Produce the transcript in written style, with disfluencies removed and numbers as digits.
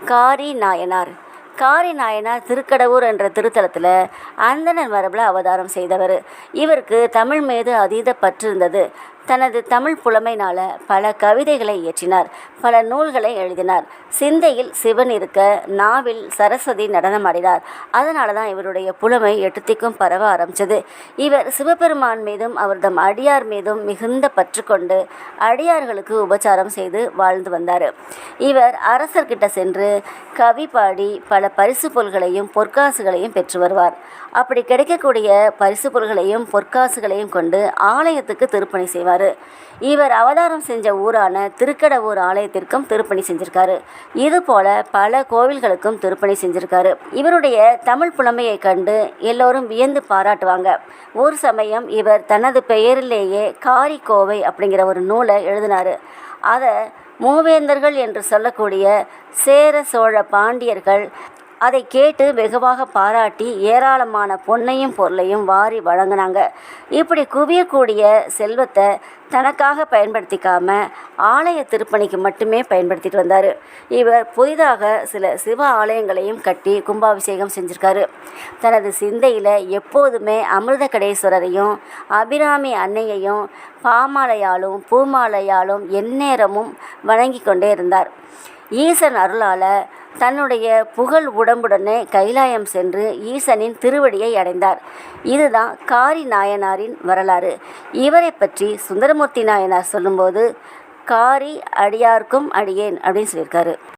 காரி நாயனார். காரி நாயனார் திருக்கடவூர் என்ற திருத்தலத்தில் அந்தணர் மரபில் அவதாரம் செய்தவர். இவருக்கு தமிழ் மீது அதீத பற்று இருந்தது. தனது தமிழ் புலமையினால் பல கவிதைகளை இயற்றினார், பல நூல்களை எழுதினார். சிந்தையில் சிவன் இருக்க நாவில் சரஸ்வதி நடனமாடினார். அதனால தான் இவருடைய புலமை எட்டுத்திக்கும் பரவ ஆரம்பித்தது. இவர் சிவபெருமான் மீதும் அவர்தம் அடியார் மீதும் மிகுந்த பற்று கொண்டு அடியார்களுக்கு உபச்சாரம் செய்து வாழ்ந்து வந்தார். இவர் அரசர்கிட்ட சென்று கவி பாடி பல பரிசு பொருள்களையும் பொற்காசுகளையும் பெற்று வருவார். அப்படி கிடைக்கக்கூடிய பரிசு பொருள்களையும் பொற்காசுகளையும் கொண்டு ஆலயத்துக்கு திருப்பணி செய்வார். இவர் அவதாரம் செஞ்ச ஊரான திருக்கடவூர் ஆலயத்திற்கும் திருப்பணி செஞ்சிருக்காரு. இது போல பல கோவில்களுக்கும் திருப்பணி செஞ்சிருக்காரு. இவருடைய தமிழ் புலமையை கண்டு எல்லோரும் வியந்து பாராட்டுவாங்க. ஒரு சமயம் இவர் தனது பெயரிலேயே காரிக்கோவை அப்படிங்கிற ஒரு நூலை எழுதினார். அதை மூவேந்தர்கள் என்று சொல்லக்கூடிய சேர சோழ பாண்டியர்கள் அதை கேட்டு வெகுவாக பாராட்டி ஏராளமான பொன்னையும் பொருளையும் வாரி வழங்கினாங்க. இப்படி குவியக்கூடிய செல்வத்தை தனக்காக பயன்படுத்திக்காம ஆலய திருப்பணிக்கு மட்டுமே பயன்படுத்திட்டு வந்தார். இவர் புதிதாக சில சிவ ஆலயங்களையும் கட்டி கும்பாபிஷேகம் செஞ்சுருக்காரு. தனது சிந்தையில் எப்போதுமே அமிர்தகடேஸ்வரரையும் அபிராமி அன்னையையும் பாமாலையாலும் பூமாலையாலும் எந்நேரமும் வணங்கி கொண்டே இருந்தார். ஈசன் அருளால் தன்னுடைய புகழ் உடம்புடனே கைலாயம் சென்று ஈசனின் திருவடியை அடைந்தார். இதுதான் காரி நாயனாரின் வரலாறு. இவரை பற்றி சுந்தரமூர்த்தி நாயனார் சொல்லும்போது காரி அடியார்க்கும் அடியேன் அப்படின்னு சொல்லியிருக்காரு.